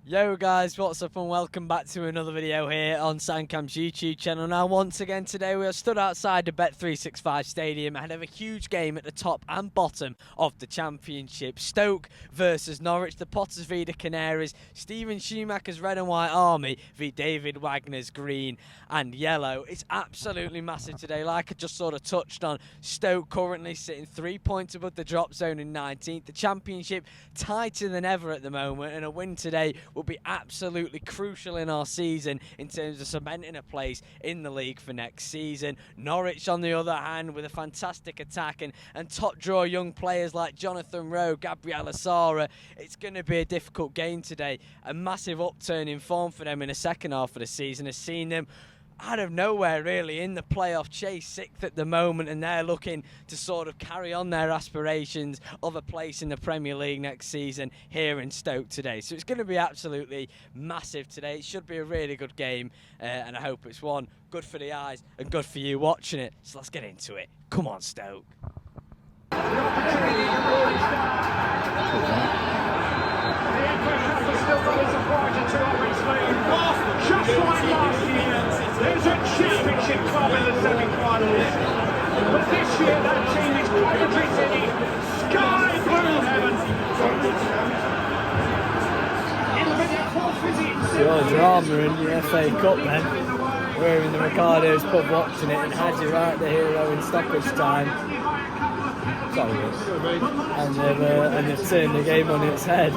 Yo guys, what's up and welcome back to another video here on Sandcamp's YouTube channel. Now once again today we are stood outside the Bet365 stadium ahead of a huge game at the top and bottom of the Championship. Stoke versus Norwich, the Potters v the Canaries, Steven Schumacher's red and white army v David Wagner's green and yellow. It's absolutely massive today. Like I just sort of touched on, Stoke currently sitting 3 points above the drop zone in 19th. The Championship tighter than ever at the moment, and a win today will be absolutely crucial in our season in terms of cementing a place in the league for next season. Norwich, on the other hand, with a fantastic attack and top draw young players like Jonathan Rowe, Gabriel Asara, it's going to be a difficult game today. A massive upturn in form for them in the second half of the season has seen them out of nowhere really in the playoff chase, sixth at the moment, and they're looking to sort of carry on their aspirations of a place in the Premier League next season here in Stoke today. So it's going to be absolutely massive today. It should be a really good game, and I hope it's one good for the eyes and good for you watching it. So let's get into it. Come on, Stoke. Just like last year, there's a championship club in the semi-finals. But this year that team is Coventry City, sky blue heaven. Your drama in the FA Cup then. We're in the Ricardo's pub watching it and had you right the hero in stoppage time. And they've turned the game on its head.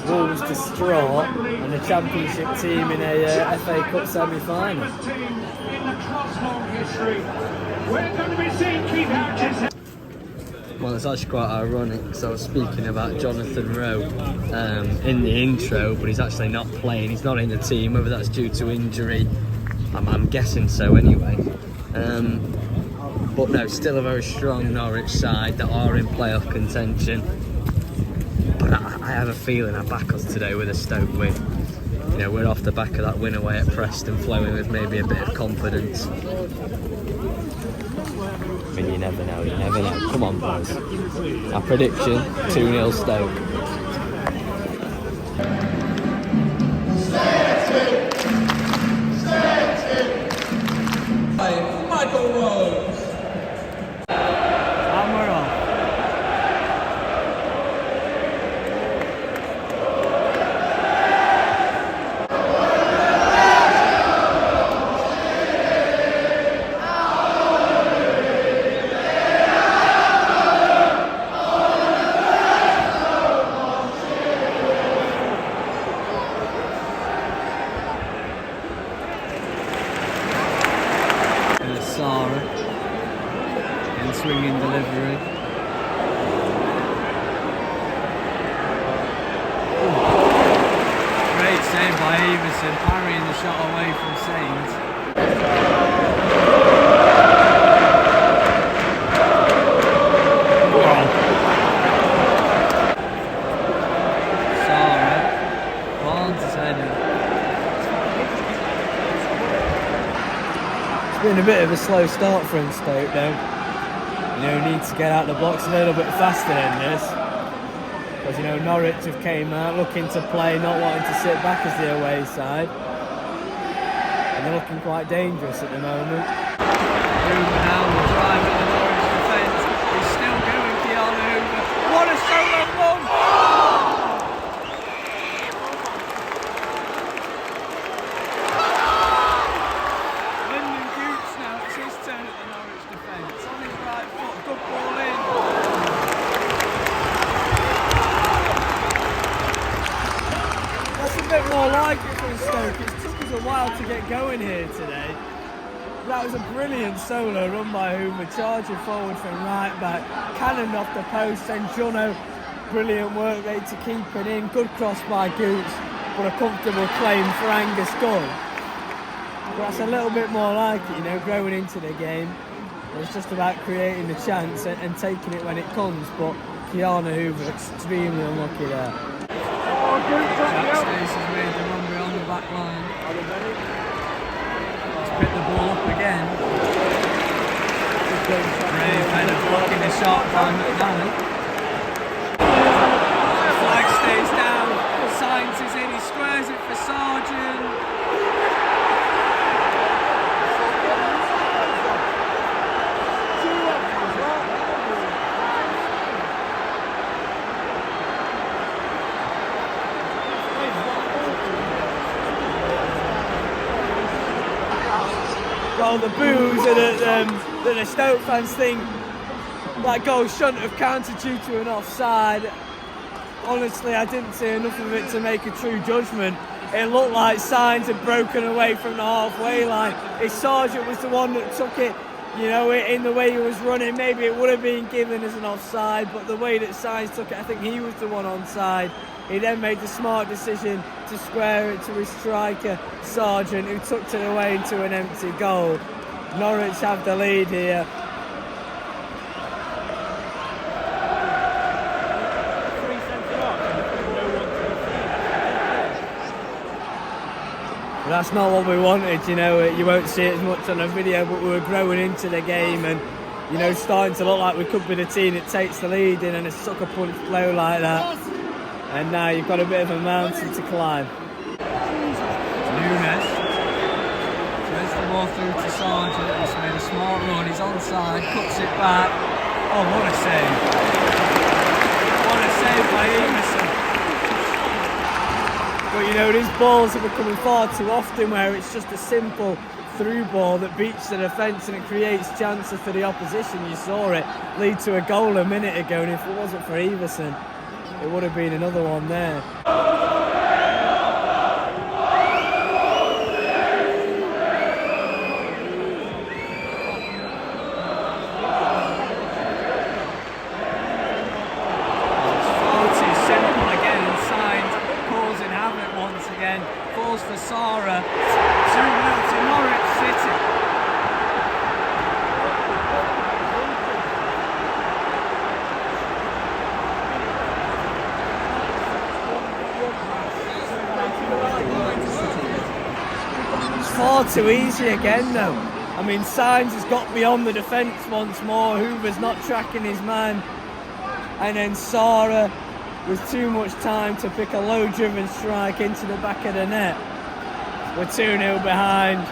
Wolves distraught, and the Championship team in a FA Cup semi-final. Well, it's actually quite ironic because I was speaking about Jonathan Rowe in the intro, but he's actually not playing. He's not in the team, whether that's due to injury. I'm guessing so anyway. But no, still a very strong Norwich side that are in playoff contention. But I have a feeling I back us today with a Stoke win. You know, we're off the back of that win away at Preston, flowing with maybe a bit of confidence. I mean, you never know, you never know. Come on, boys. Our prediction, 2-0 Stoke. Michael Rose. And swinging delivery. Ooh. Great save by Everson, parrying the shot away from Saints. Sara, Barnes' header. It's been a bit of a slow start for him, Stoke though. You know, need to get out the box a little bit faster than this. Because, you know, Norwich have came out looking to play, not wanting to sit back as the away side. And they're looking quite dangerous at the moment. Hoover now will drive at the Norwich defence. He's still going, Keanu Hoover. What a solo run! More like it from Stoke. It took us a while to get going here today. That was a brilliant solo run by Hoover, charging forward from right back, cannoned off the post, and Jono, brilliant work rate to keep it in. Good cross by Goots, but a comfortable claim for Angus Gunn. But that's a little bit more like it, you know, growing into the game. It's just about creating the chance and taking it when it comes, but Keanu Hoover extremely unlucky there. Jack Stace has made the run beyond the back line. He's picked the ball up again. Brave header blocking the shot by McDonald. Flag stays down. Science is in. squares it for Sargent. Well, the boos that the Stoke fans think that goal shouldn't have counted due to an offside. Honestly, I didn't see enough of it to make a true judgment. It looked like Sainz had broken away from the halfway line. If Sargent was the one that took it, you know, in the way he was running, maybe it would have been given as an offside, but the way that Sainz took it, I think he was the one onside. He then made the smart decision to square it to his striker, Sargent, who tucked it away into an empty goal. Norwich have the lead here. But that's not what we wanted, you know. You won't see it as much on the video, but we were growing into the game and, you know, starting to look like we could be the team that takes the lead in, and a sucker punch blow like that. And now you've got a bit of a mountain to climb. Nunes throws the ball through to Sargent. He's made a smart run. He's onside, cuts it back. Oh, what a save! What a save by Emerson. But you know, these balls are becoming far too often where it's just a simple through ball that beats the defence and it creates chances for the opposition. You saw it lead to a goal a minute ago, and if it wasn't for Everson, it would have been another one there. Falls for Sarah, 2-0 to Norwich City. It's far too easy again though. I mean, Sainz has got beyond the defence once more, Hoover's not tracking his man, and then Sarah with too much time to pick a low-driven strike into the back of the net. We're 2-0 behind.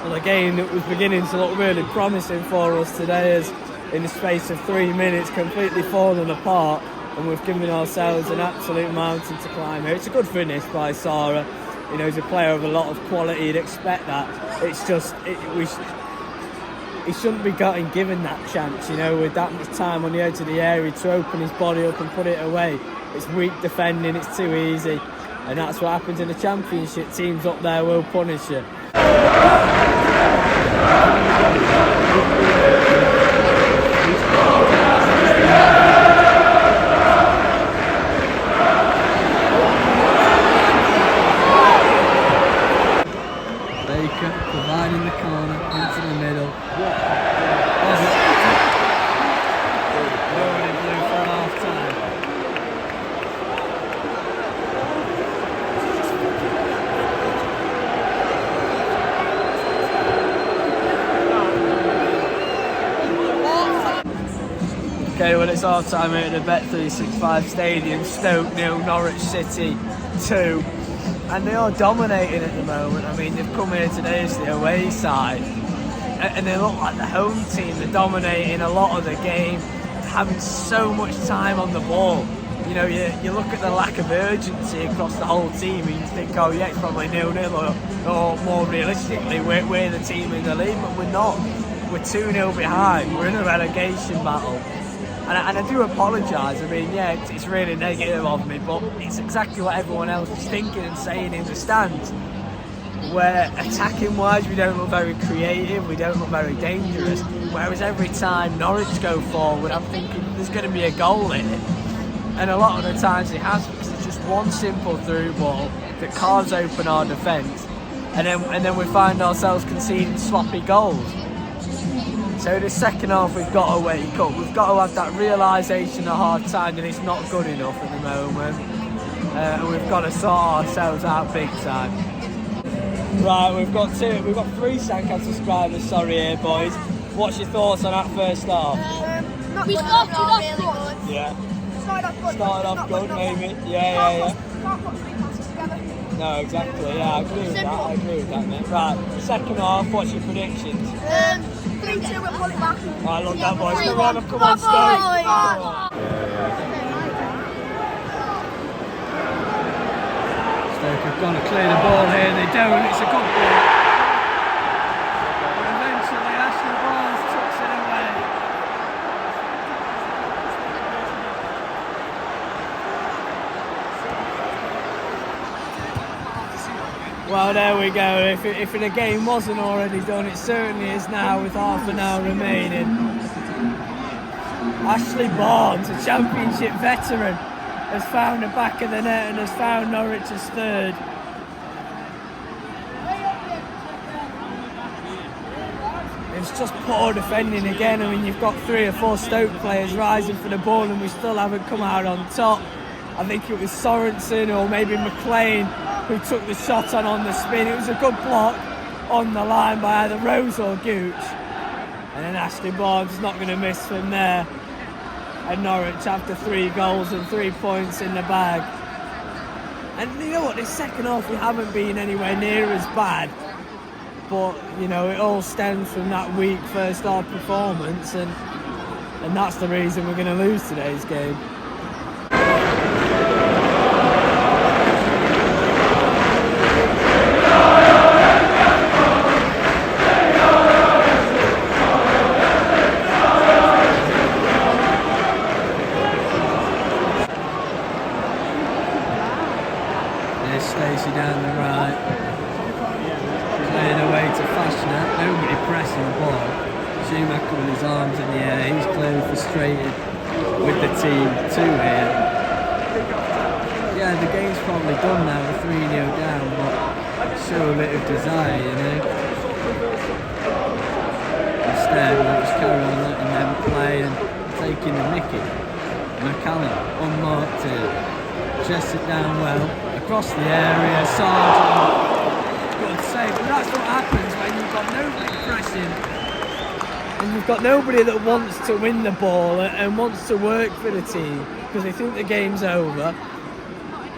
Well, a game that was beginning to look really promising for us today has, in the space of 3 minutes, completely fallen apart, and we've given ourselves an absolute mountain to climb here. It's a good finish by Sarah. You know, he's a player of a lot of quality. You'd expect that. It's just, he shouldn't be given that chance, you know, with that much time on the edge of the area to open his body up and put it away. It's weak defending, it's too easy, and that's what happens in the Championship. Teams up there will punish you. Providing the corner into the middle. Already blue for half time. Okay, well, it's half time here at the Bet365 Stadium. Stoke 0, Norwich City 2. And they are dominating at the moment. I mean, they've come here today as the away side, and they look like the home team. They're dominating a lot of the game, having so much time on the ball. You know, you look at the lack of urgency across the whole team, and you think, oh yeah, it's probably 0-0, or more realistically, we're the team in the league, but we're not. We're 2-0 behind. We're in a relegation battle. And I do apologise. I mean, yeah, it's really negative of me, but it's exactly what everyone else is thinking and saying in the stands. Where attacking-wise, we don't look very creative, we don't look very dangerous. Whereas every time Norwich go forward, I'm thinking there's going to be a goal in it. And a lot of the times it has, because it's just one simple through ball that carves open our defence, and then we find ourselves conceding sloppy goals. So the second half we've got to wake up. We've got to have that realisation of hard time that it's not good enough at the moment. And we've got to sort ourselves out big time. Right, we've got 3 Sancam subscribers, sorry here boys. What's your thoughts on that first half? We started off good. Yeah. Started off good, maybe. Yeah. Can't put 3 passes together. No, exactly, yeah, I agree with that, mate. Right, second half, what's your predictions? 3-2, we'll pull it back. Right, look that boys, come on, Stoke. Stoke have got to clear the ball here, they don't, it's a good ball. But eventually Ashley Barnes tucks it away. Well, there we go. If the game wasn't already done, it certainly is now with half an hour remaining. Ashley Barnes, a championship veteran, has found the back of the net and has found Norwich as third. It's just poor defending again. I mean, you've got 3 or 4 Stoke players rising for the ball and we still haven't come out on top. I think it was Sorensen or maybe McLean who took the shot on the spin. It was a good block on the line by either Rose or Gooch. And then Ashley Barnes is not going to miss from there. And Norwich after 3 goals and 3 points in the bag. And you know what, this second half we haven't been anywhere near as bad. But, you know, it all stems from that weak first half performance and that's the reason we're going to lose today's game. Stacey down the right, playing away to Fashioner, nobody pressing the ball. Schumacher with his arms in the air, he's clearly frustrated with the team too here. Yeah, the game's probably done now, we're 3-0 down, but show a bit of desire, you know. Instead, we'll just carry on letting them play and taking the mickey. McCallum, unmarked here, chests it down well. Across the area, Sargent, good save, but that's what happens when you've got nobody pressing and you've got nobody that wants to win the ball and wants to work for the team because they think the game's over,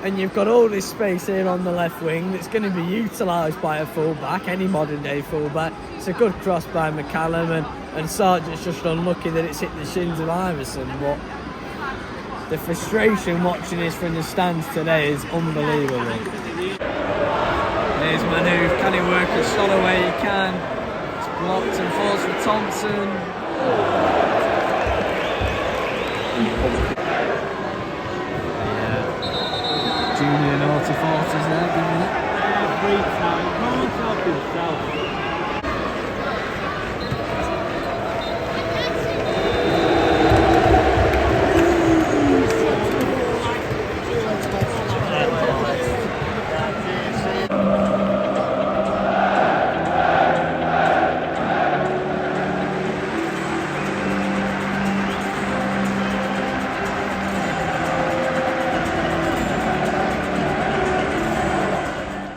and you've got all this space here on the left wing that's going to be utilised by a full-back, any modern day full-back. It's a good cross by McCallum and Sargent's just unlucky that it's hit the shins of Iverson, but the frustration watching this from the stands today is unbelievable. Here's Manu, can he work a shot away? He can. It's blocked and falls for Thompson. Yeah. Junior naughty forties there, giving it. Free time, can't help himself.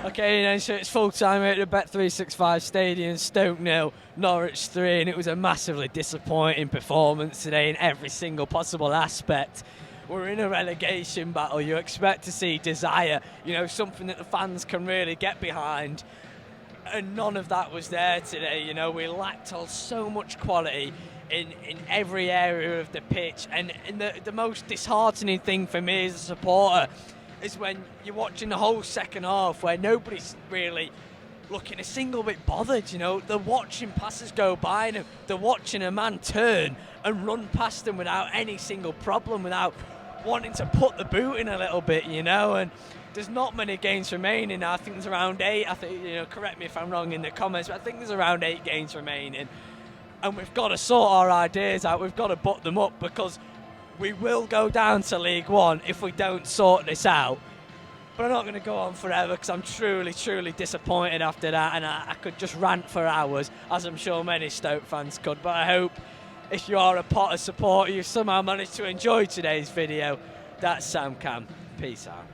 Okay, then, so it's full time at the Bet365 Stadium, Stoke 0, Norwich 3, and it was a massively disappointing performance today in every single possible aspect. We're in a relegation battle. You expect to see desire, you know, something that the fans can really get behind, and none of that was there today. You know, we lacked so much quality in every area of the pitch, and the most disheartening thing for me as a supporter is when you're watching the whole second half where nobody's really looking a single bit bothered, you know. They're watching passes go by and they're watching a man turn and run past them without any single problem, without wanting to put the boot in a little bit, you know. And there's not many games remaining. I think there's around 8. I think, you know, correct me if I'm wrong in the comments, but I think there's around 8 games remaining. And we've got to sort our ideas out. We've got to butt them up, because we will go down to League One if we don't sort this out. But I'm not going to go on forever because I'm truly, truly disappointed after that, and I could just rant for hours, as I'm sure many Stoke fans could. But I hope if you are a Potter supporter, you somehow managed to enjoy today's video. That's Sam Cam. Peace out.